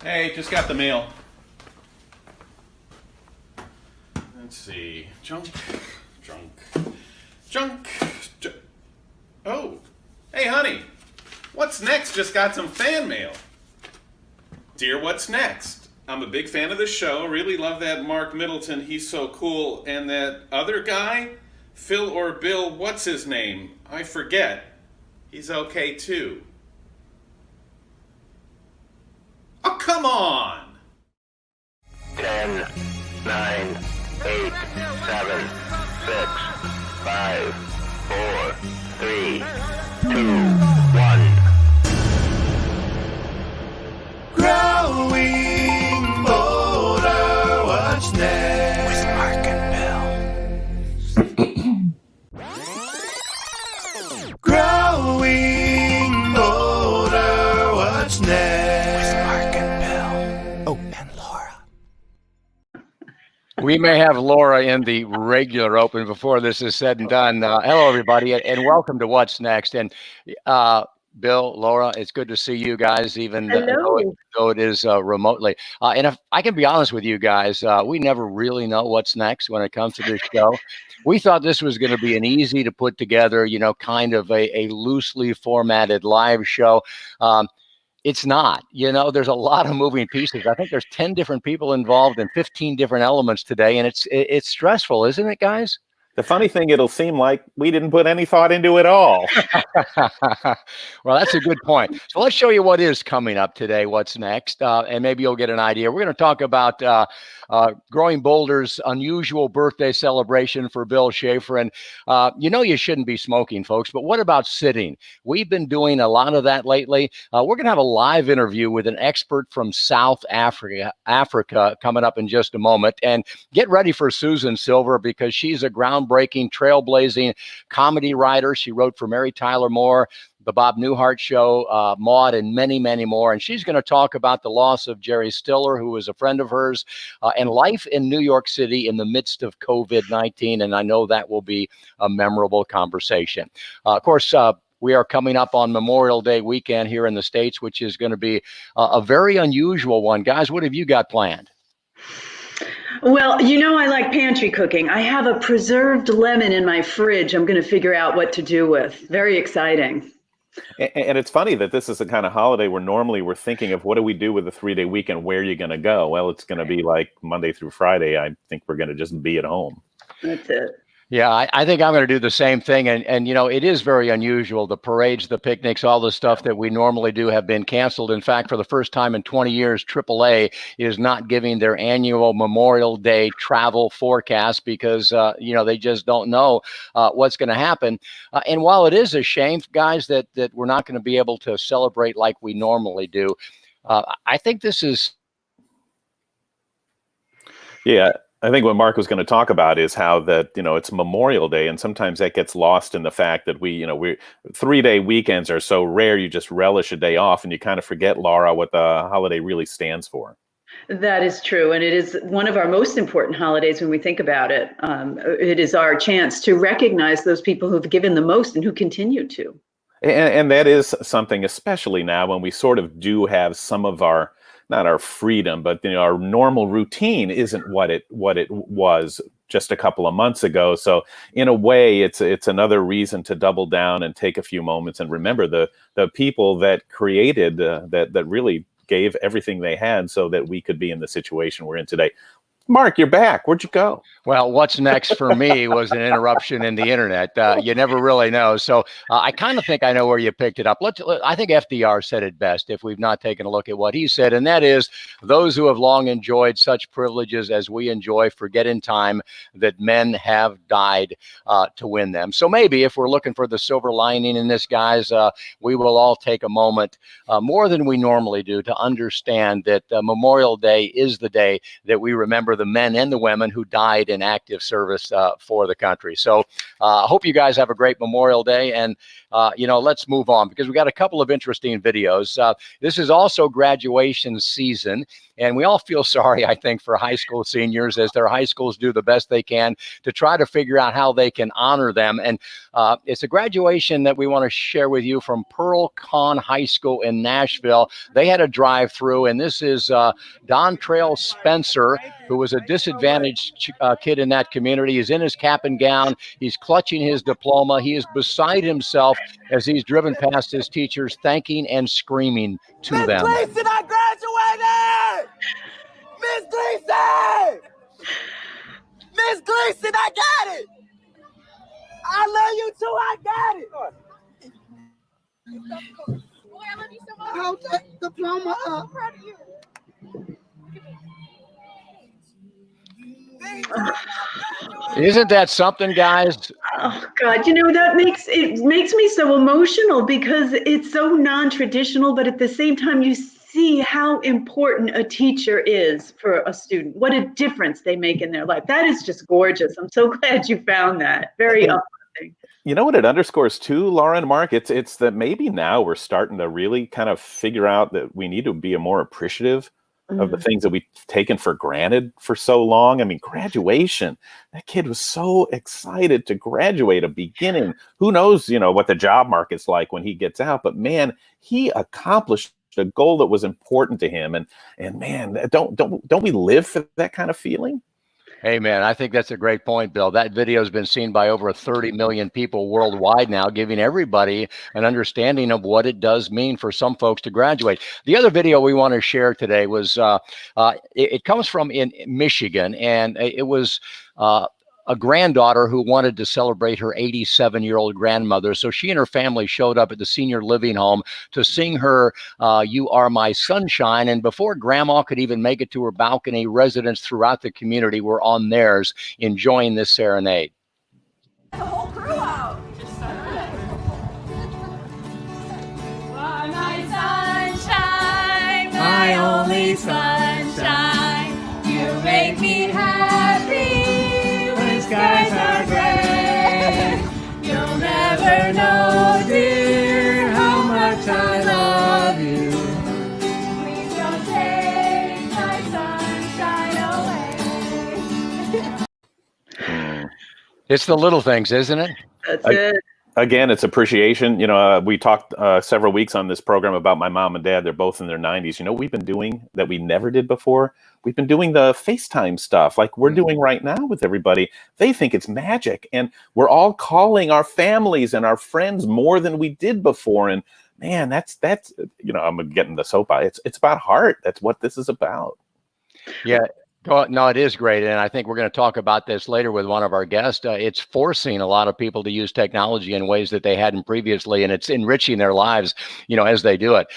Hey, just got the mail. Let's see. Junk. Oh, hey, honey. What's next? Just got some fan mail. Dear What's Next? I'm a big fan of the show. Really love that Mark Middleton. He's so cool. And that other guy, Phil or Bill, what's his name? I forget. He's okay too. Oh, come on! 10, 9, 8, 7, 6, 5, 4, 3, 2, 1. Growing bolder, what's next? With Mark and Bill. Growing bolder, what's next? With Mark and Bill. Oh, and Laura. We may have Laura in the regular open before this is said and done. Hello, everybody, and welcome to What's Next. And Bill, Laura, it's good to see you guys, even though it is remotely. And if I can be honest with you guys, we never really know what's next when it comes to this show. We thought this was going to be an easy to put together, kind of a loosely formatted live show. It's not. There's a lot of moving pieces. I think there's 10 different people involved and 15 different elements today, and it's stressful, isn't it, guys? The funny thing, it'll seem like we didn't put any thought into it all. Well, that's a good point. So let's show you what is coming up today, what's next, and maybe you'll get an idea. We're going to talk about Growing Boulder's unusual birthday celebration for Bill Schaefer. And you shouldn't be smoking, folks, but what about sitting? We've been doing a lot of that lately. We're going to have a live interview with an expert from South Africa coming up in just a moment. And get ready for Susan Silver, because she's a groundbreaking, trailblazing comedy writer. She wrote for Mary Tyler Moore, The Bob Newhart Show, Maude, and many, many more. And she's going to talk about the loss of Jerry Stiller, who was a friend of hers, and life in New York City in the midst of COVID-19. And I know that will be a memorable conversation. Of course, we are coming up on Memorial Day weekend here in the States, which is going to be a very unusual one. Guys, what have you got planned? Well, I like pantry cooking. I have a preserved lemon in my fridge I'm going to figure out what to do with. Very exciting. And it's funny that this is the kind of holiday where normally we're thinking of what do we do with a 3-day weekend? Where are you going to go? Well, it's going to be like Monday through Friday. I think we're going to just be at home. That's it. Yeah, I think I'm going to do the same thing. And it is very unusual. The parades, the picnics, all the stuff that we normally do have been canceled. In fact, for the first time in 20 years, AAA is not giving their annual Memorial Day travel forecast because, they just don't know what's going to happen. And while it is a shame, guys, that we're not going to be able to celebrate like we normally do, I think this is. Yeah. I think what Mark was going to talk about is how that, it's Memorial Day, and sometimes that gets lost in the fact that we 3-day weekends are so rare. You just relish a day off and you kind of forget, Laura, what the holiday really stands for. That is true. And it is one of our most important holidays when we think about it. It is our chance to recognize those people who've given the most and who continue to. And that is something, especially now when we sort of do have some of our, not our freedom, but our normal routine isn't what it was just a couple of months ago. So in a way, it's another reason to double down and take a few moments and remember the people that created that really gave everything they had so that we could be in the situation we're in today. Mark, you're back. Where'd you go? Well, what's next for me was an interruption in the internet. You never really know. So I kind of think I know where you picked it up. I think FDR said it best if we've not taken a look at what he said. And that is, those who have long enjoyed such privileges as we enjoy forget in time that men have died to win them. So maybe if we're looking for the silver lining in this, guys, we will all take a moment more than we normally do to understand that Memorial Day is the day that we remember the men and the women who died in active service for the country. So I hope you guys have a great Memorial Day, and let's move on because we got a couple of interesting videos. This is also graduation season, And we all feel sorry, I think, for high school seniors as their high schools do the best they can to try to figure out how they can honor them. And it's a graduation that we want to share with you from Pearl Con High School in Nashville. They had a drive-through, and this is Don Trail Spencer, who was a disadvantaged kid in that community. He's in his cap and gown. He's clutching his diploma. He is beside himself as he's driven past his teachers, thanking and screaming to Miss them. Gleason, I graduated! Miss Gleason! Miss Gleason, I got it! I love you too, I got it! Boy, I love you so much. Hold that diploma up. I'm proud of you. Isn't that something, guys? Oh God, that makes me so emotional because it's so non-traditional, but at the same time you see how important a teacher is for a student. What a difference they make in their life. That is just gorgeous. I'm so glad you found that. Very uplifting. You know what it underscores too, Laura and Mark? It's that maybe now we're starting to really kind of figure out that we need to be more appreciative of the things that we've taken for granted for so long. I mean, graduation, that kid was so excited to graduate, a beginning. Who knows, what the job market's like when he gets out, but man, he accomplished a goal that was important to him. And man, don't we live for that kind of feeling? Hey, man, I think that's a great point, Bill. That video has been seen by over 30 million people worldwide now, giving everybody an understanding of what it does mean for some folks to graduate. The other video we want to share today was, it comes from in Michigan, and it was a granddaughter who wanted to celebrate her 87-year-old grandmother. So she and her family showed up at the senior living home to sing her You Are My Sunshine. And before grandma could even make it to her balcony, residents throughout the community were on theirs enjoying this serenade. The whole crew out. Just my sunshine, my only sunshine. You make me happy. Skies are gray. You'll never know, dear, how much I love you. Please don't take my sunshine away. It's the little things, isn't it? That's it. Again, it's appreciation. We talked several weeks on this program about my mom and dad. They're both in their 90s. We've been doing that we never did before. We've been doing the FaceTime stuff like we're doing right now with everybody. They think it's magic. And we're all calling our families and our friends more than we did before. And man, that's I'm getting the soapbox. It's about heart. That's what this is about. Yeah. No, it is great. And I think we're going to talk about this later with one of our guests. It's forcing a lot of people to use technology in ways that they hadn't previously, and it's enriching their lives, as they do it.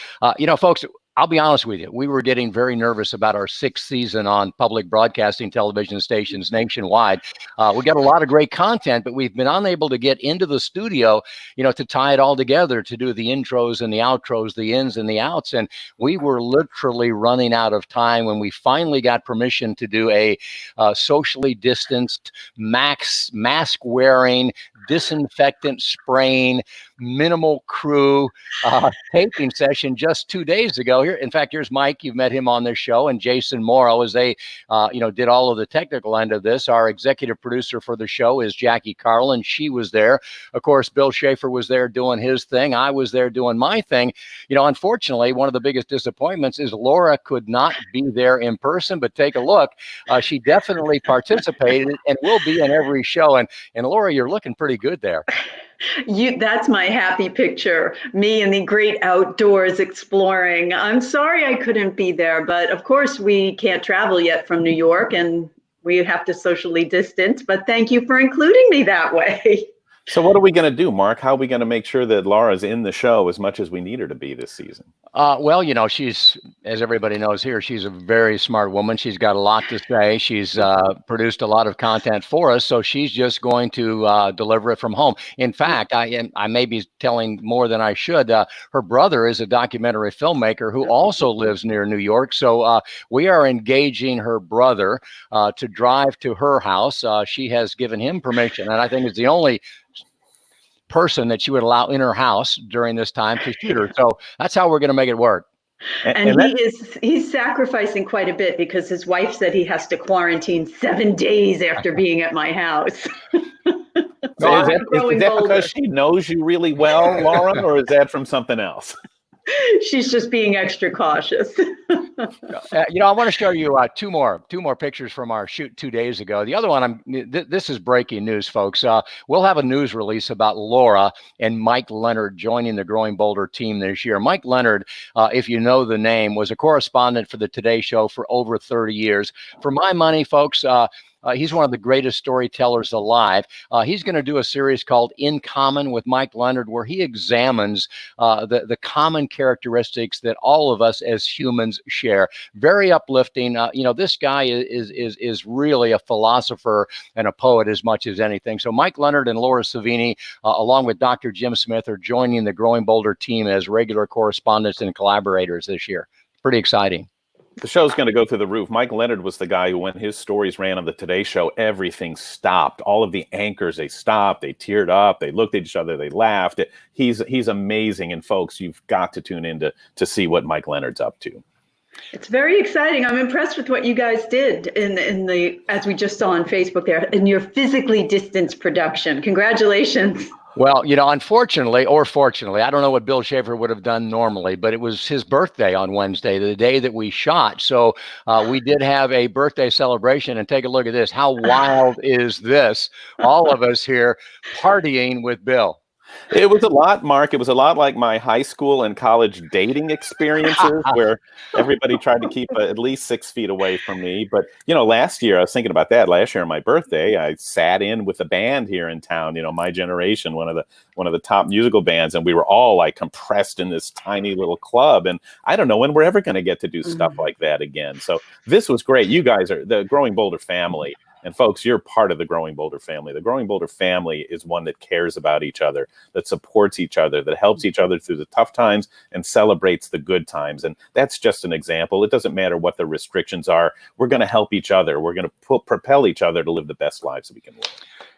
Folks, I'll be honest with you. We were getting very nervous about our 6th season on public broadcasting television stations nationwide. We got a lot of great content, but we've been unable to get into the studio, to tie it all together, to do the intros and the outros, the ins and the outs. And we were literally running out of time when we finally got permission to do a socially distanced, mask wearing, disinfectant spraying, minimal crew taping session just 2 days ago. Here, in fact, here's Mike. You've met him on this show, and Jason Morrow, as they, did all of the technical end of this. Our executive producer for the show is Jackie Carlin. She was there. Of course, Bill Schaefer was there doing his thing. I was there doing my thing. Unfortunately, one of the biggest disappointments is Laura could not be there in person, but take a look. She definitely participated and will be in every show. And Laura, you're looking pretty good there. That's my happy picture, me in the great outdoors exploring. I'm sorry I couldn't be there, but of course we can't travel yet from New York and we have to socially distance, but thank you for including me that way. So what are we going to do, Mark? How are we going to make sure that Laura's in the show as much as we need her to be this season? Well, she's, as everybody knows here, she's a very smart woman. She's got a lot to say. She's produced a lot of content for us, so she's just going to deliver it from home. In fact, I may be telling more than I should. Her brother is a documentary filmmaker who also lives near New York, so we are engaging her brother to drive to her house. She has given him permission, and I think it's the only person that she would allow in her house during this time to shoot her. So that's how we're going to make it work. And and that he's sacrificing quite a bit because his wife said he has to quarantine 7 days after being at my house. So is I'm that a is growing that because bolder. she knows you really well, Laura, or is that from something else? She's just being extra cautious. I want to show you two more pictures from our shoot 2 days ago. The other one, this is breaking news, folks. We'll have a news release about Laura and Mike Leonard joining the Growing Boulder team this year. Mike Leonard, if you know the name, was a correspondent for the Today Show for over 30 years. For my money, folks, he's one of the greatest storytellers alive. He's going to do a series called In Common with Mike Leonard, where he examines the common characteristics that all of us as humans share. Very uplifting. This guy is really a philosopher and a poet as much as anything. So Mike Leonard and Laura Savini, along with Dr. Jim Smith, are joining the Growing Boulder team as regular correspondents and collaborators this year. Pretty exciting. The show's going to go through the roof. Mike Leonard was the guy who, when his stories ran on the Today Show, everything stopped. All of the anchors, they stopped, they teared up, they looked at each other, they laughed. He's amazing, and folks, you've got to tune in to see what Mike Leonard's up to. It's very exciting. I'm impressed with what you guys did in the, as we just saw on Facebook there, in your physically distanced production. Congratulations. Well, unfortunately or fortunately, I don't know what Bill Schaefer would have done normally, but it was his birthday on Wednesday, the day that we shot. So we did have a birthday celebration, and take a look at this. How wild is this? All of us here partying with Bill. It was a lot, Mark. It was a lot like my high school and college dating experiences where everybody tried to keep at least 6 feet away from me. But, last year, I was thinking about that. Last year on my birthday, I sat in with a band here in town, My Generation, one of the top musical bands. And we were all like compressed in this tiny little club. And I don't know when we're ever going to get to do stuff like that again. So this was great. You guys are the Growing Boulder family. And folks, you're part of the Growing Boulder family. The Growing Boulder family is one that cares about each other, that supports each other, that helps each other through the tough times and celebrates the good times. And that's just an example. It doesn't matter what the restrictions are. We're going to help each other. We're going to propel each other to live the best lives that we can live.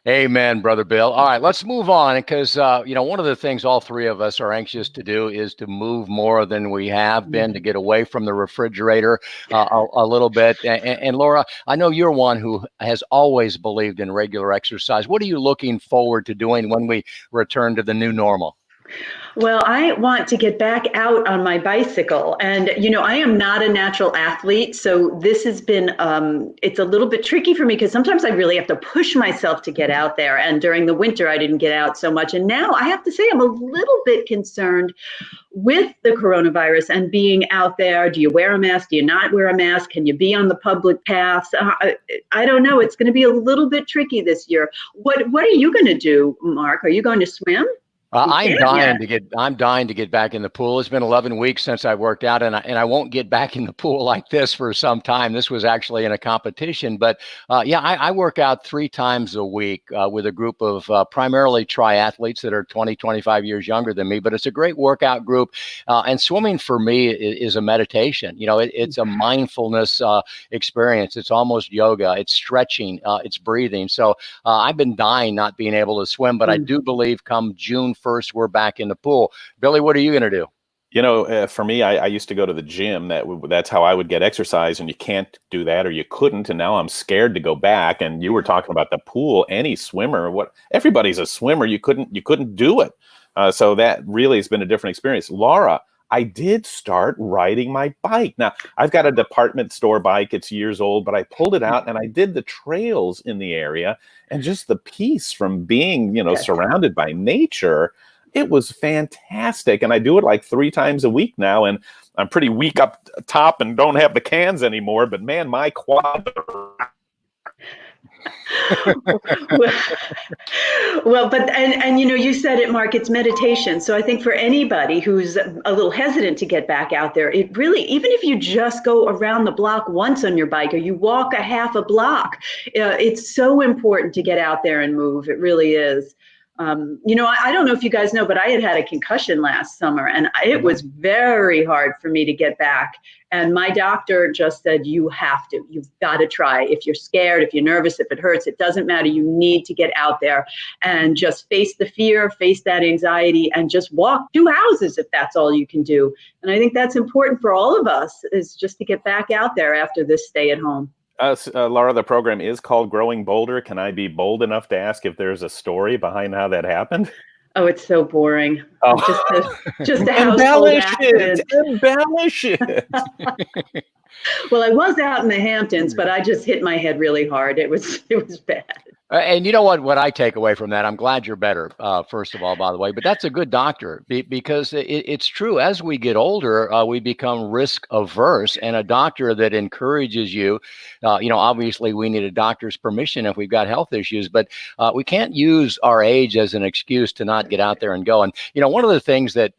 Amen, Brother Bill. All right, let's move on because, one of the things all three of us are anxious to do is to move more than we have been, to get away from the refrigerator a little bit. And Laura, I know you're one who has always believed in regular exercise. What are you looking forward to doing when we return to the new normal? Well, I want to get back out on my bicycle. And, I am not a natural athlete. So this has been, it's a little bit tricky for me because sometimes I really have to push myself to get out there. And during the winter, I didn't get out so much. And now I have to say I'm a little bit concerned with the coronavirus and being out there. Do you wear a mask? Do you not wear a mask? Can you be on the public paths? I don't know. It's going to be a little bit tricky this year. What are you going to do, Mark? Are you going to swim? I'm dying to get back in the pool. It's been 11 weeks since I worked out, and I won't get back in the pool like this for some time. This was actually in a competition, but I work out 3 times a week with a group of primarily triathletes that are 20, 25 years younger than me. But it's a great workout group, and swimming for me is a meditation. It's a mindfulness experience. It's almost yoga. It's stretching. It's breathing. So I've been dying not being able to swim, but I do believe come June 1st, we're back in the pool. Billy, what are you going to do? For me, I used to go to the gym. That's how I would get exercise, and you can't do that, or you couldn't. And now I'm scared to go back. And you were talking about the pool. Any swimmer, everybody's a swimmer. You couldn't do it. So that really has been a different experience. Laura, I did start riding my bike. Now, I've got a department store bike. It's years old, but I pulled it out and I did the trails in the area, and just the peace from being, surrounded by nature. It was fantastic. And I do it like 3 times a week now. And I'm pretty weak up top and don't have the cans anymore, but man, my quad. Well, but you said it, Mark, it's meditation. So I think for anybody who's a little hesitant to get back out there, it really, even if you just go around the block once on your bike or you walk a half a block, it's so important to get out there and move. It really is. I don't know if you guys know, but I had a concussion last summer, and it was very hard for me to get back. And my doctor just said, you've got to try. If you're scared, if you're nervous, if it hurts, it doesn't matter. You need to get out there and just face the fear, face that anxiety, and just walk 2 houses if that's all you can do. And I think that's important for all of us, is just to get back out there after this stay at home. Laura, the program is called Growing Bolder. Can I be bold enough to ask if there's a story behind how that happened? Oh, it's so boring. Oh. Just a household accident. Embellish it. Well, I was out in the Hamptons, but I just hit my head really hard. It was bad. And you know what I take away from that? I'm glad you're better, first of all, by the way. But that's a good doctor, because it's true. As we get older, we become risk averse, and a doctor that encourages you, obviously we need a doctor's permission if we've got health issues, but we can't use our age as an excuse to not get out there and go. And, one of the things that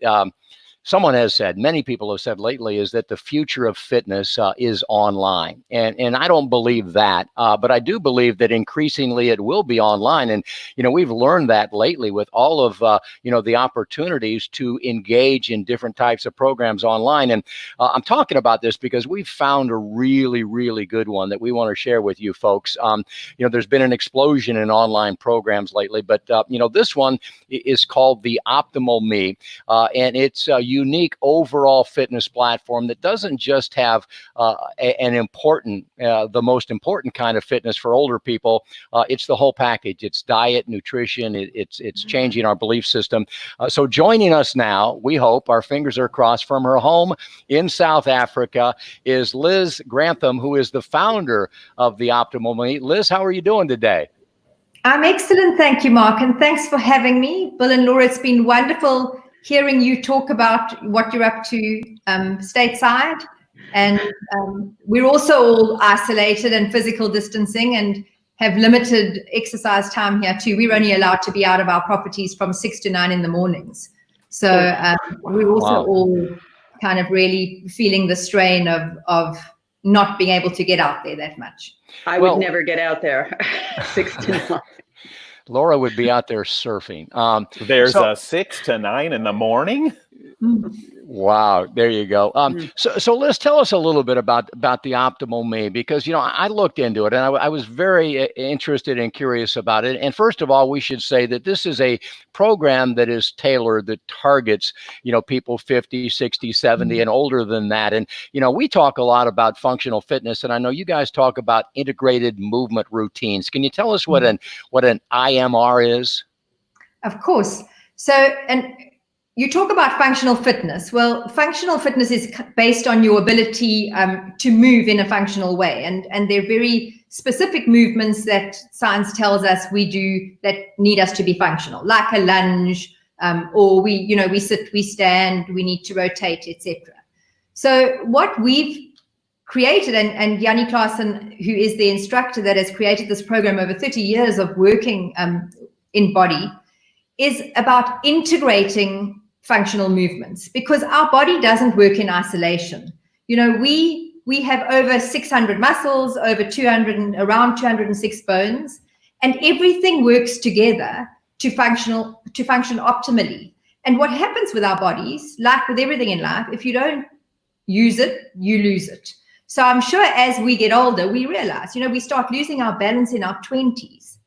someone has said, many people have said lately, is that the future of fitness is online. And I don't believe that, but I do believe that increasingly it will be online. And, we've learned that lately with all of, the opportunities to engage in different types of programs online. And I'm talking about this because we've found a really, really good one that we want to share with you folks. There's been an explosion in online programs lately, but, this one is called the Optimal Me. And it's unique overall fitness platform that doesn't just have the most important kind of fitness for older people. It's the whole package. It's diet, nutrition. It's changing our belief system. So joining us now, we hope, our fingers are crossed, from her home in South Africa, is Liz Grantham, who is the founder of the Optimal Me. Liz, how are you doing today? I'm excellent. Thank you, Mark. And thanks for having me. Bill and Laura, it's been wonderful hearing you talk about what you're up to stateside. And we're also all isolated and physical distancing and have limited exercise time here too. We're only allowed to be out of our properties from 6 to 9 in the mornings. So we're also all kind of really feeling the strain of not being able to get out there that much. I would never get out there 6 to 9. Laura would be out there surfing. There's a 6 to 9 in the morning. Wow, there you go. So Liz, tell us a little bit about the Optimal Me, because I looked into it and I was very interested and curious about it. And first of all, we should say that this is a program that is tailored, that targets people 50, 60, 70 and older than that. And we talk a lot about functional fitness, and I know you guys talk about integrated movement routines. Can you tell us what an IMR is? Of course. So, and you talk about functional fitness. Well, functional fitness is based on your ability to move in a functional way. And there are very specific movements that science tells us we do that need us to be functional, like a lunge, or we sit, we stand, we need to rotate, etc. So what we've created, and Jannie Klaassen, who is the instructor that has created this program over 30 years of working in body, is about integrating functional movements, because our body doesn't work in isolation. We have over 600 muscles, around 206 bones, and everything works together to function optimally. And what happens with our bodies, like with everything in life, if you don't use it, you lose it. So I'm sure as we get older, we realize, we start losing our balance in our 20s.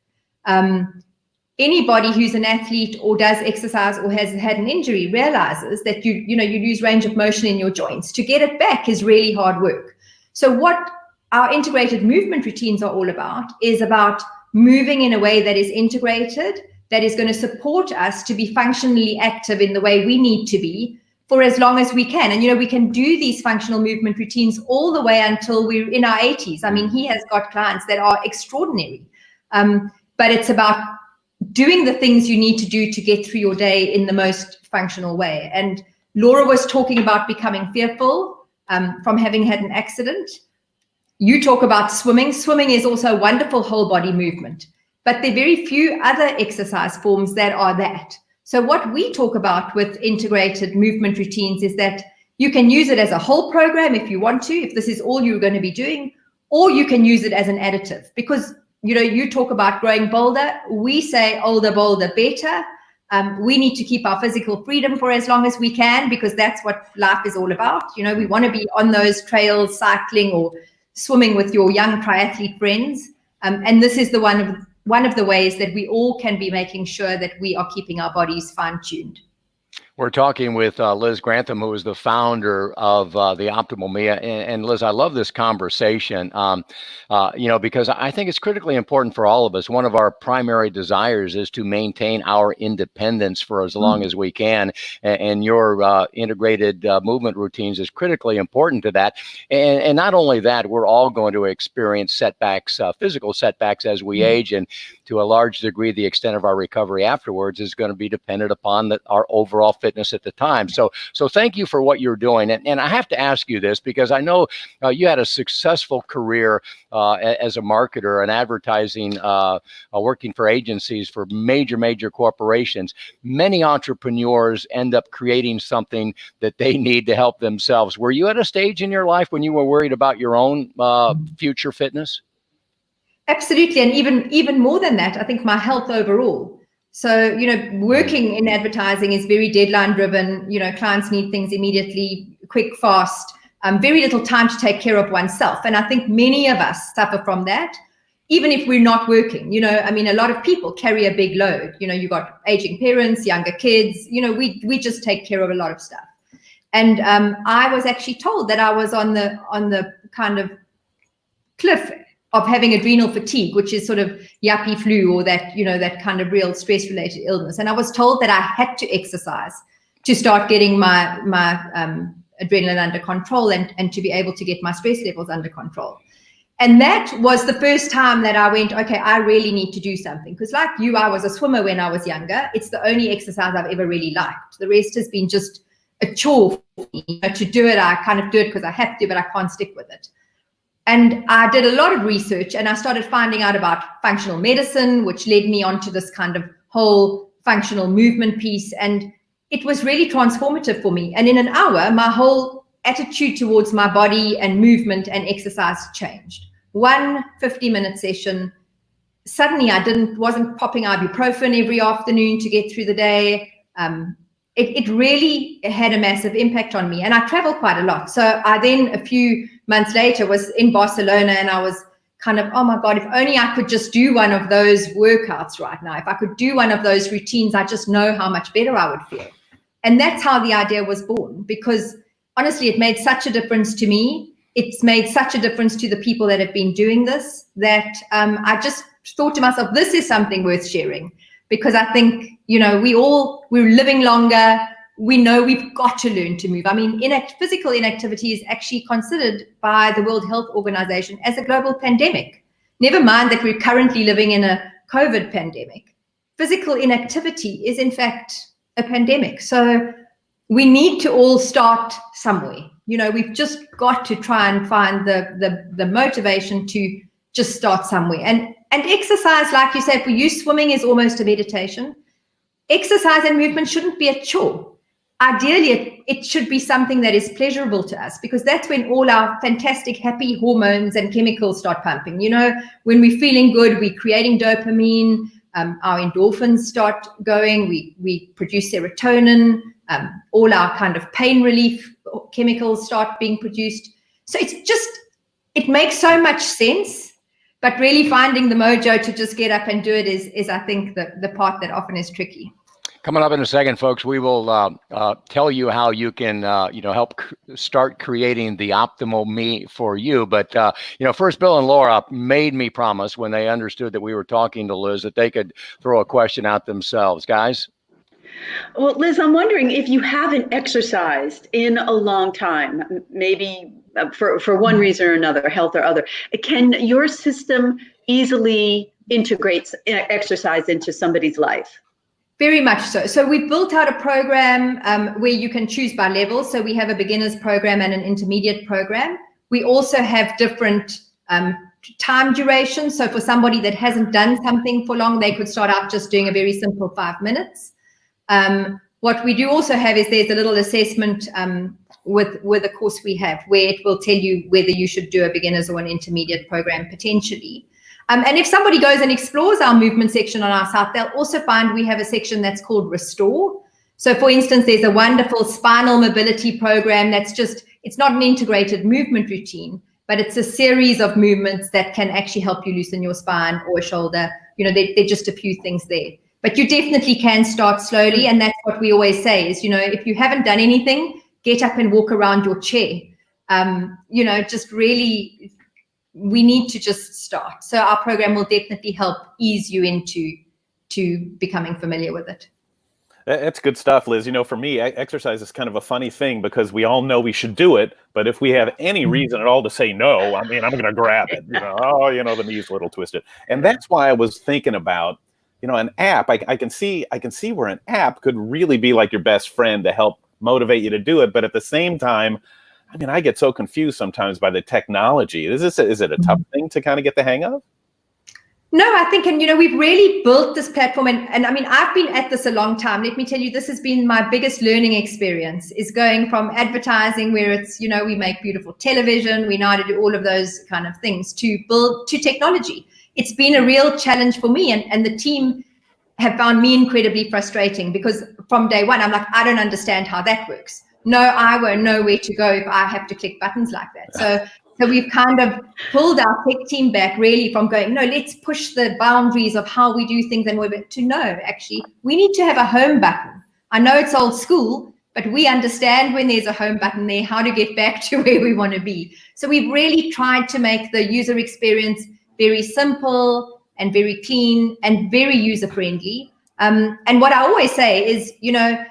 Anybody who's an athlete or does exercise or has had an injury realizes that you lose range of motion in your joints. To get it back is really hard work. So what our integrated movement routines are all about is about moving in a way that is integrated, that is going to support us to be functionally active in the way we need to be for as long as we can. And, we can do these functional movement routines all the way until we're in our 80s. I mean, he has got clients that are extraordinary, but it's about doing the things you need to do to get through your day in the most functional way. And Laura was talking about becoming fearful from having had an accident. You talk about swimming. Swimming is also a wonderful whole body movement, but there are very few other exercise forms that are that. So what we talk about with integrated movement routines is that you can use it as a whole program if you want to, if this is all you're going to be doing, or you can use it as an additive, because you talk about growing bolder. We say older, bolder, better. We need to keep our physical freedom for as long as we can, because that's what life is all about. We want to be on those trails, cycling or swimming with your young triathlete friends. And this is one of the ways that we all can be making sure that we are keeping our bodies fine-tuned. We're talking with Liz Grantham, who is the founder of the Optimal Me. And Liz, I love this conversation, because I think it's critically important for all of us. One of our primary desires is to maintain our independence for as long as we can. And your integrated movement routines is critically important to that. And not only that, we're all going to experience setbacks, physical setbacks as we age. And to a large degree, the extent of our recovery afterwards is going to be dependent upon our overall fitness at the time. So thank you for what you're doing. And I have to ask you this, because I know you had a successful career as a marketer and advertising, working for agencies for major corporations. Many entrepreneurs end up creating something that they need to help themselves. Were you at a stage in your life when you were worried about your own future fitness? Absolutely. And even more than that, I think my health overall. So, working in advertising is very deadline driven. Clients need things immediately, quick, fast, very little time to take care of oneself. And I think many of us suffer from that, even if we're not working. A lot of people carry a big load. You've got aging parents, younger kids, we just take care of a lot of stuff. And I was actually told that I was on the kind of cliff of having adrenal fatigue, which is sort of yuppie flu, or that, that kind of real stress-related illness. And I was told that I had to exercise to start getting my adrenaline under control and to be able to get my stress levels under control. And that was the first time that I went, okay, I really need to do something. Because like you, I was a swimmer when I was younger. It's the only exercise I've ever really liked. The rest has been just a chore for me. To do it, I kind of do it because I have to, but I can't stick with it. And I did a lot of research, and I started finding out about functional medicine, which led me onto this kind of whole functional movement piece. And it was really transformative for me. And in an hour, my whole attitude towards my body and movement and exercise changed. One 50-minute session, suddenly I wasn't popping ibuprofen every afternoon to get through the day. It really had a massive impact on me. And I travel quite a lot. So I then, a few months later, was in Barcelona, and I was kind of, oh my God, if only I could just do one of those workouts right now. If I could do one of those routines, I just know how much better I would feel. And that's how the idea was born, because honestly, it made such a difference to me. It's made such a difference to the people that have been doing this, that I just thought to myself, this is something worth sharing. Because I think, we're living longer. We know we've got to learn to move. Physical inactivity is actually considered by the World Health Organization as a global pandemic. Never mind that we're currently living in a COVID pandemic. Physical inactivity is, in fact, a pandemic. So we need to all start somewhere. We've just got to try and find the motivation to just start somewhere. And exercise, like you said, for you, swimming is almost a meditation. Exercise and movement shouldn't be a chore. Ideally, it should be something that is pleasurable to us, because that's when all our fantastic, happy hormones and chemicals start pumping. When we're feeling good, we're creating dopamine, our endorphins start going, we produce serotonin, all our kind of pain relief chemicals start being produced. So it makes so much sense. But really finding the mojo to just get up and do it is I think, the part that often is tricky. Coming up in a second, folks, we will tell you how you can, help start creating the optimal me for you. But, first, Bill and Laura made me promise, when they understood that we were talking to Liz, that they could throw a question out themselves. Guys? Well, Liz, I'm wondering if you haven't exercised in a long time, maybe for one reason or another, health or other, can your system easily integrate exercise into somebody's life? Very much so. So we've built out a program where you can choose by level. So we have a beginner's program and an intermediate program. We also have different time durations. So for somebody that hasn't done something for long, they could start out just doing a very simple 5 minutes. What we do also have is there's a little assessment with the course we have, where it will tell you whether you should do a beginner's or an intermediate program potentially. And if somebody goes and explores our movement section on our site, they'll also find we have a section that's called Restore. So for instance, there's a wonderful spinal mobility program that's just, it's not an integrated movement routine, but it's a series of movements that can actually help you loosen your spine or shoulder. You know, they're just a few things there. But you definitely can start slowly. And that's what we always say is, you know, if you haven't done anything, get up and walk around your chair. You know, just really, we need to just start. So our program will definitely help ease you into becoming familiar with it. That's good stuff, Liz. You know, for me, exercise is kind of a funny thing because we all know we should do it, but if we have any reason at all to say no, I mean, I'm going to grab it. You know, oh, you know, the knee's a little twisted, and that's why I was thinking about, you know, an app. I can see where an app could really be like your best friend to help motivate you to do it, but at the same time, I mean, I get so confused sometimes by the technology. Is it a tough thing to kind of get the hang of? No, I think, and you know, we've really built this platform, and I mean, I've been at this a long time. Let me tell you, this has been my biggest learning experience, is going from advertising where it's, you know, we make beautiful television, we know how to do all of those kind of things, to build to technology. It's been a real challenge for me, and the team have found me incredibly frustrating, because from day one, I'm like, I don't understand how that works. No, I won't know where to go if I have to click buttons like that. So we've kind of pulled our tech team back really from going, no, let's push the boundaries of how we do things, and we're to no, actually, we need to have a home button. I know it's old school, but we understand when there's a home button there, how to get back to where we want to be. So we've really tried to make the user experience very simple and very clean and very user-friendly. And what I always say is, you know,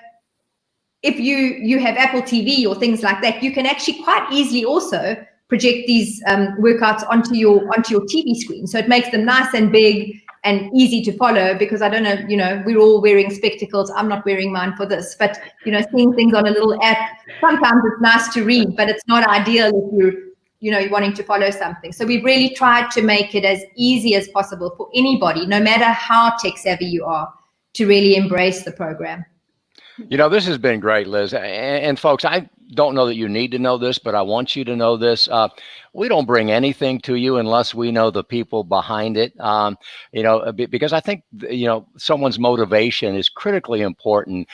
if you have Apple TV or things like that, you can actually quite easily also project these workouts onto your TV screen. So it makes them nice and big and easy to follow, because I don't know, you know, we're all wearing spectacles. I'm not wearing mine for this, but, you know, seeing things on a little app, sometimes it's nice to read, but it's not ideal if you're wanting to follow something. So we've really tried to make it as easy as possible for anybody, no matter how tech savvy you are, to really embrace the program. You know, this has been great, Liz. And folks, I don't know that you need to know this, but I want you to know this. We don't bring anything to you unless we know the people behind it. You know, because I think, you know, someone's motivation is critically important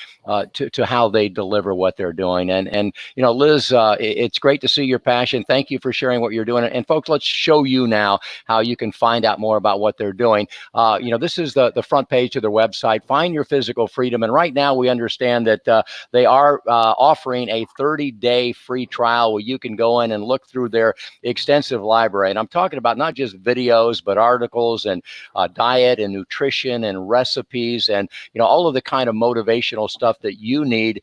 to how they deliver what they're doing. And you know, Liz, it's great to see your passion. Thank you for sharing what you're doing. And folks, let's show you now how you can find out more about what they're doing. You know, this is the front page of their website. Find your physical freedom. And right now we understand that they are offering a 30-day free trial where you can go in and look through their extensive library. And I'm talking about not just videos, but articles and diet and nutrition and recipes and, you know, all of the kind of motivational stuff that you need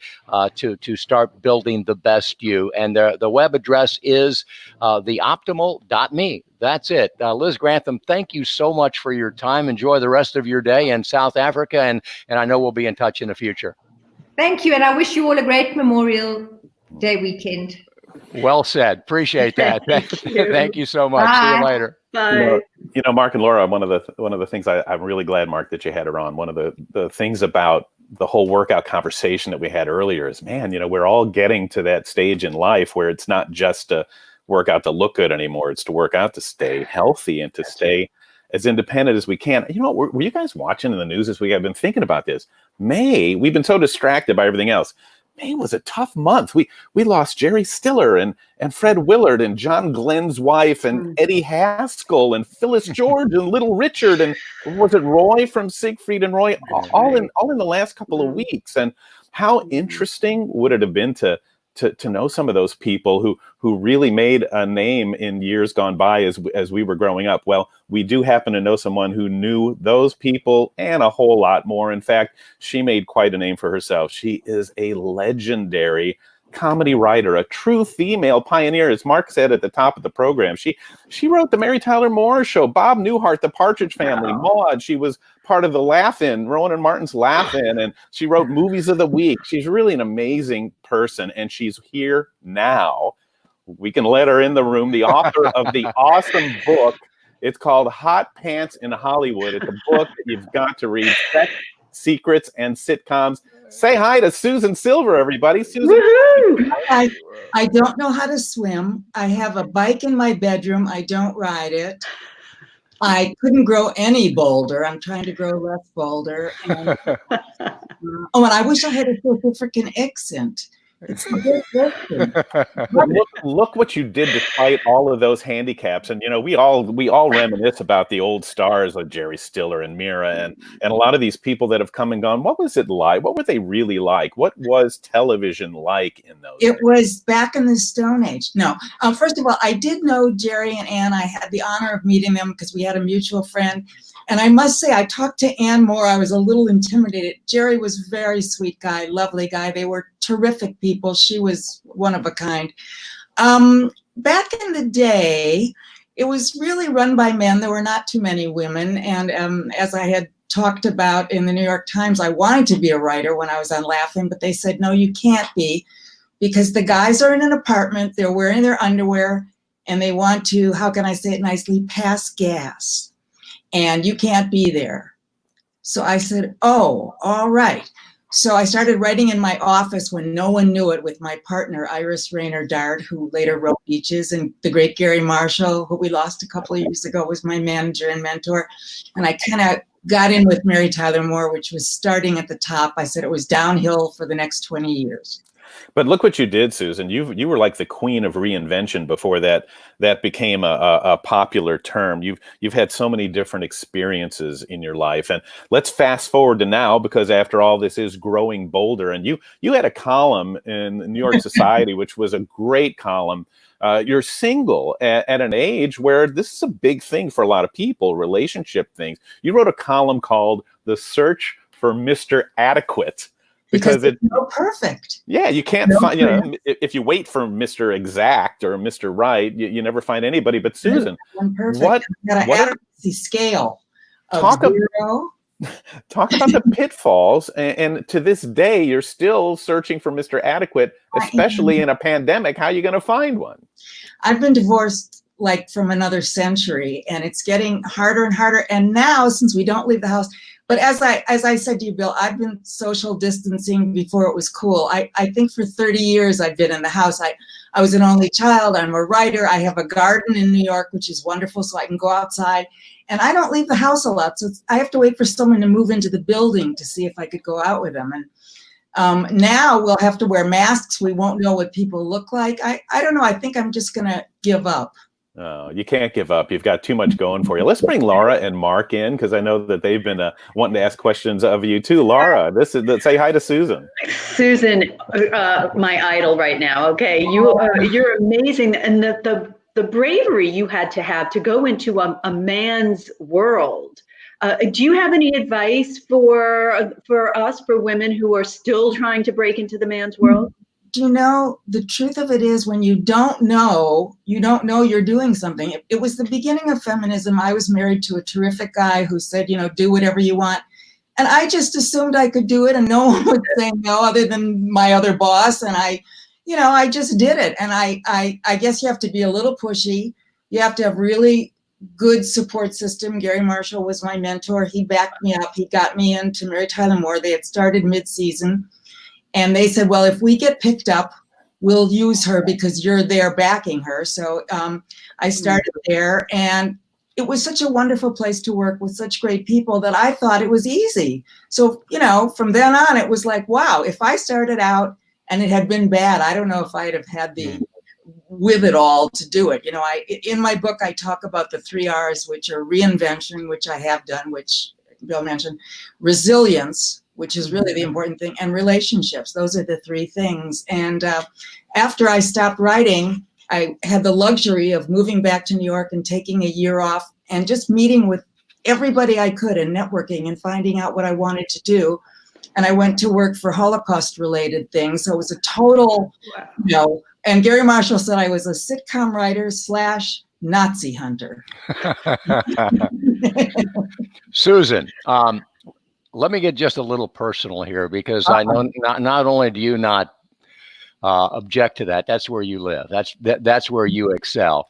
to start building the best you. And the web address is theoptimal.me. That's it. Liz Grantham, thank you so much for your time. Enjoy the rest of your day in South Africa. And I know we'll be in touch in the future. Thank you. And I wish you all a great Memorial Day weekend. Well said. Appreciate that. Thank you so much. Bye. See you later. Bye. You know, Mark and Laura, one of the things I'm really glad, Mark, that you had her on. One of the things about the whole workout conversation that we had earlier is, man, you know, we're all getting to that stage in life where it's not just to work out to look good anymore. It's to work out to stay healthy and to stay as independent as we can. You know, were you guys watching in the news this week? I've been thinking about this. May, we've been so distracted by everything else. May was a tough month. We lost Jerry Stiller and Fred Willard and John Glenn's wife and Eddie Haskell and Phyllis George and Little Richard and was it Roy from Siegfried and Roy? All in the last couple of weeks. And how interesting would it have been to know some of those people who really made a name in years gone by as we were growing up? Well, we do happen to know someone who knew those people and a whole lot more. In fact, she made quite a name for herself. She is a legendary comedy writer, a true female pioneer, as Mark said at the top of the program. She wrote the Mary Tyler Moore Show, Bob Newhart, The Partridge Family, Maude. She was part of the Laugh-In, Rowan and Martin's Laugh-In, and she wrote Movies of the Week. She's really an amazing person, and she's here now. We can let her in the room. The author of the awesome book. It's called Hot Pants in Hollywood. It's a book that you've got to read. Sex, Secrets, and Sitcoms. Say hi to Susan Silver, everybody. Susan. I don't know how to swim. I have a bike in my bedroom. I don't ride it. I couldn't grow any bolder. I'm trying to grow less bolder. And, oh, and I wish I had a freaking accent. It's a good question. But look what you did despite all of those handicaps. And we all reminisce about the old stars like Jerry Stiller and Mira and a lot of these people that have come and gone. What was it like? What were they really like? What was television like in those days? It was back in the Stone Age. No, first of all, I did know Jerry and Ann. I had the honor of meeting them because we had a mutual friend. And I must say, I talked to Ann more. I was a little intimidated. Jerry was a very sweet guy, lovely guy. They were terrific people. She was one of a kind. Back in the day, it was really run by men. There were not too many women. And as I had talked about in the New York Times, I wanted to be a writer when I was on Laughing, but they said, no, you can't be, because the guys are in an apartment, they're wearing their underwear, and they want to, how can I say it nicely, pass gas. And you can't be there. So I said, oh, all right. So I started writing in my office when no one knew it with my partner, Iris Rayner Dart, who later wrote Beaches, and the great Gary Marshall, who we lost a couple of years ago, was my manager and mentor. And I kind of got in with Mary Tyler Moore, which was starting at the top. I said it was downhill for the next 20 years. But look what you did, Susan. You were like the queen of reinvention before that became a popular term. You've had so many different experiences in your life. And let's fast forward to now, because after all, this is Growing Bolder. And you had a column in New York Society, which was a great column. You're single at an age where this is a big thing for a lot of people, relationship things. You wrote a column called The Search for Mr. Adequate. Because it's so perfect. Yeah, you can't find, if you wait for Mr. Exact or Mr. Right, you never find anybody. But Susan, what adequacy scale of talk zero. Talk about the pitfalls, and to this day, you're still searching for Mr. Adequate, especially in a pandemic. How are you going to find one? I've been divorced like from another century, and it's getting harder and harder. And now, since we don't leave the house, but as I said to you, Bill, I've been social distancing before it was cool. I think for 30 years I've been in the house. I was an only child. I'm a writer. I have a garden in New York, which is wonderful, so I can go outside. And I don't leave the house a lot, so I have to wait for someone to move into the building to see if I could go out with them. And now we'll have to wear masks. We won't know what people look like. I don't know. I think I'm just going to give up. Oh, you can't give up. You've got too much going for you. Let's bring Laura and Mark in, because I know that they've been wanting to ask questions of you too. Laura, say hi to Susan. Susan, my idol right now. Okay, you're amazing, and the bravery you had to have to go into a man's world. Do you have any advice for us, for women who are still trying to break into the man's world? You know, the truth of it is, when you don't know you're doing something. It was the beginning of feminism. I was married to a terrific guy who said, do whatever you want. And I just assumed I could do it, and no one would say no other than my other boss. And I just did it. And I guess you have to be a little pushy. You have to have really good support system. Gary Marshall was my mentor. He backed me up. He got me into Mary Tyler Moore. They had started mid-season. And they said, well, if we get picked up, we'll use her because you're there backing her. So I started there, and it was such a wonderful place to work with such great people that I thought it was easy. So, from then on, it was like, wow, if I started out and it had been bad, I don't know if I'd have had the with it all to do it. In my book, I talk about the 3 R's, which are reinvention, which I have done, which Bill mentioned, resilience, which is really the important thing, and relationships. Those are the 3 things. And after I stopped writing, I had the luxury of moving back to New York and taking a year off and just meeting with everybody I could and networking and finding out what I wanted to do. And I went to work for Holocaust-related things. So it was a total, and Gary Marshall said I was a sitcom writer / Nazi hunter. Susan, let me get just a little personal here, because I know not only do you not object to that, that's where you live. That's where you excel.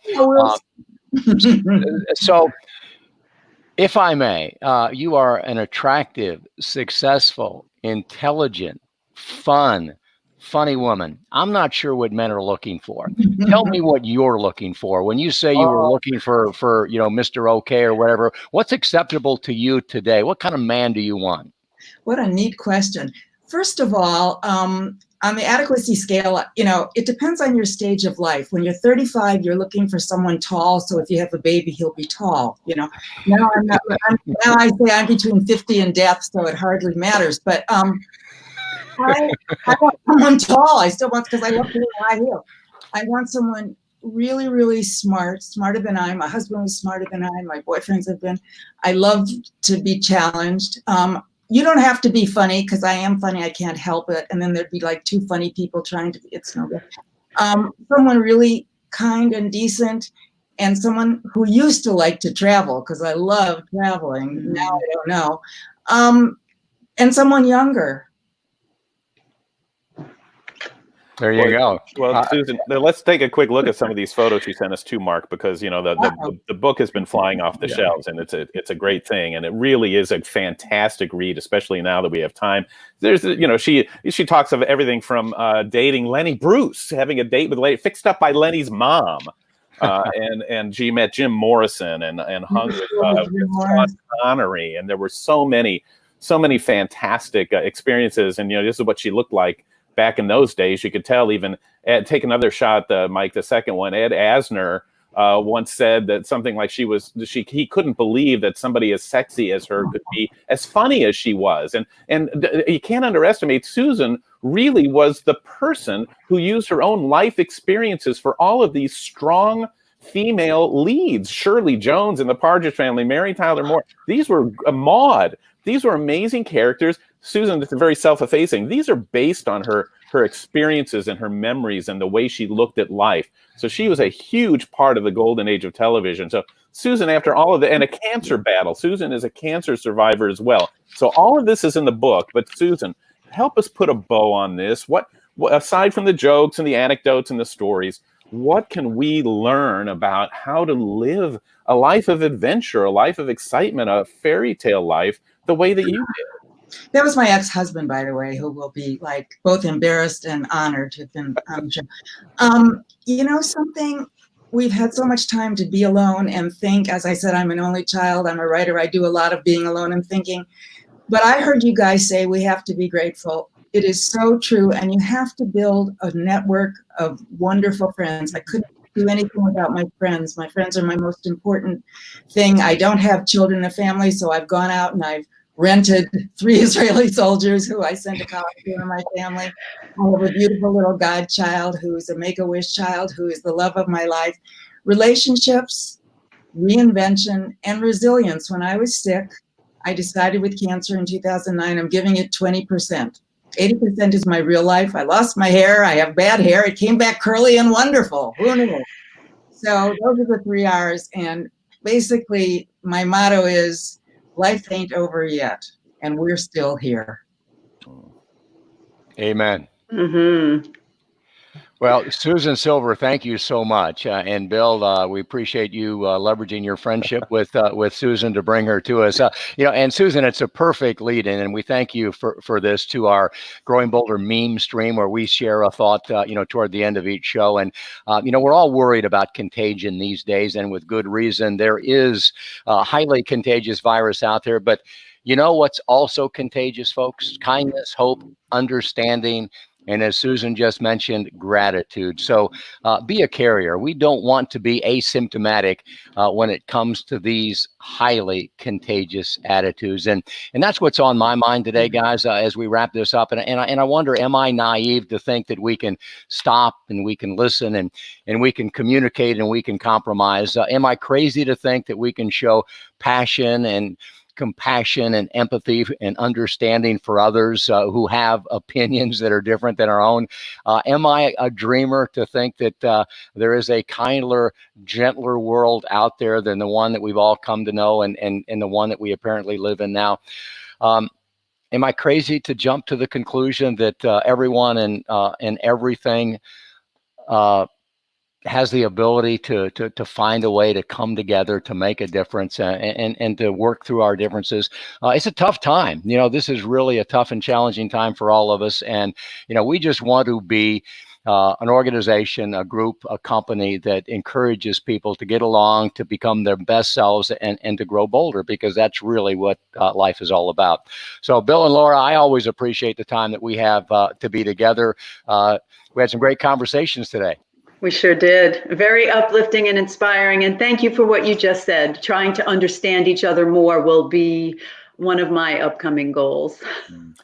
So, if I may, you are an attractive, successful, intelligent, fun, funny woman. I'm not sure what men are looking for. Tell me what you're looking for. When you say you were looking for Mr. Okay or whatever, what's acceptable to you today? What kind of man do you want? What a neat question. First of all, on the adequacy scale, it depends on your stage of life. When you're 35, you're looking for someone tall. So if you have a baby, he'll be tall. Now now I say I'm between 50 and death, so it hardly matters. But I want someone tall. I still want, because I love doing high heel. I want someone really, really smart, smarter than I. My husband was smarter than I. My boyfriends have been. I love to be challenged. You don't have to be funny, because I am funny. I can't help it. And then there'd be like two funny people trying to. It's no good. Someone really kind and decent, and someone who used to like to travel, because I love traveling. Now I don't know. And someone younger. There you go. Well, Susan, let's take a quick look at some of these photos you sent us too, Mark, because the book has been flying off the shelves, and it's a great thing, and it really is a fantastic read, especially now that we have time. There's she talks of everything from dating Lenny Bruce, having a date with Lenny, fixed up by Lenny's mom, and she met Jim Morrison and hung with Sean Connery, and there were so many fantastic experiences, and this is what she looked like back in those days. You could tell. Even take another shot, Mike, the second one. Ed Asner once said that something like he couldn't believe that somebody as sexy as her could be as funny as she was. And you can't underestimate, Susan really was the person who used her own life experiences for all of these strong female leads. Shirley Jones in the Partridge Family, Mary Tyler Moore. These were Maude. These were amazing characters. Susan, it's very self-effacing. These are based on her experiences and her memories and the way she looked at life. So she was a huge part of the golden age of television. So Susan, after all of that, and a cancer battle, Susan is a cancer survivor as well. So all of this is in the book. But Susan, help us put a bow on this. What aside from the jokes and the anecdotes and the stories, what can we learn about how to live a life of adventure, a life of excitement, a fairy tale life, the way that you did? That was my ex-husband, by the way, who will be like both embarrassed and honored to have been on the show. Something, we've had so much time to be alone and think. As I said, I'm an only child. I'm a writer. I do a lot of being alone and thinking. But I heard you guys say we have to be grateful. It is so true. And you have to build a network of wonderful friends. I couldn't do anything without my friends. My friends are my most important thing. I don't have children and a family, so I've gone out and I've rented 3 Israeli soldiers who I sent to college in my family. I have a beautiful little godchild who's a Make-A-Wish child, who is the love of my life. Relationships, reinvention, and resilience. When I was sick, I decided with cancer in 2009, I'm giving it 20%. 80% is my real life. I lost my hair. I have bad hair. It came back curly and wonderful. Who knew? So those are the 3 R's. And basically, my motto is, life ain't over yet, and we're still here. Amen. Mm-hmm. Well, Susan Silver, thank you so much. And Bill, we appreciate you leveraging your friendship with Susan to bring her to us. And Susan, it's a perfect lead in, and we thank you for this, to our Growing Bolder meme stream, where we share a thought, toward the end of each show. And, we're all worried about contagion these days, and with good reason. There is a highly contagious virus out there, but you know what's also contagious, folks? Kindness, hope, understanding, and as Susan just mentioned, gratitude. So be a carrier. We don't want to be asymptomatic when it comes to these highly contagious attitudes. And that's what's on my mind today, guys, as we wrap this up. And I wonder, am I naive to think that we can stop and we can listen and we can communicate and we can compromise? Am I crazy to think that we can show passion and compassion and empathy and understanding for others who have opinions that are different than our own? Am I a dreamer to think that there is a kinder, gentler world out there than the one that we've all come to know and the one that we apparently live in now? Am I crazy to jump to the conclusion that everyone and everything has the ability to find a way to come together, to make a difference, and to work through our differences. It's a tough time. This is really a tough and challenging time for all of us. And, we just want to be an organization, a group, a company that encourages people to get along, to become their best selves, and to grow bolder, because that's really what life is all about. So, Bill and Laura, I always appreciate the time that we have to be together. We had some great conversations today. We sure did. Very uplifting and inspiring. And thank you for what you just said. Trying to understand each other more will be one of my upcoming goals.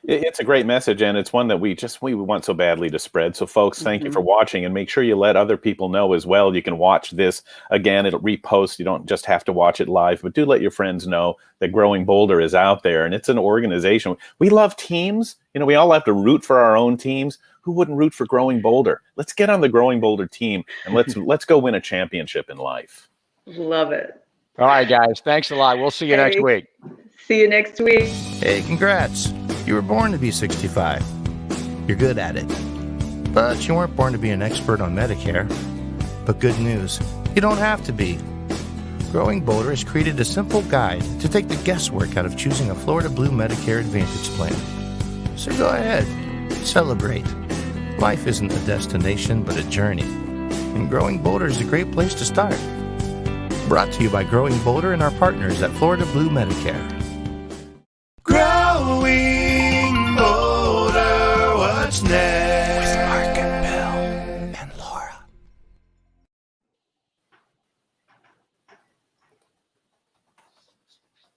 It's a great message, and it's one that we want so badly to spread. So folks, thank you for watching, and make sure you let other people know as well. You can watch this again. It'll repost. You don't just have to watch it live, but do let your friends know that Growing Bolder is out there, and it's an organization. We love teams. We all have to root for our own teams. Who wouldn't root for Growing Bolder? Let's get on the Growing Bolder team, and let's go win a championship in life. Love it. All right, guys. Thanks a lot. We'll see you next week. See you next week. Hey, congrats. You were born to be 65. You're good at it. But you weren't born to be an expert on Medicare. But good news, you don't have to be. Growing Bolder has created a simple guide to take the guesswork out of choosing a Florida Blue Medicare Advantage plan. So go ahead, celebrate. Life isn't a destination, but a journey. And Growing Bolder is a great place to start. Brought to you by Growing Bolder and our partners at Florida Blue Medicare.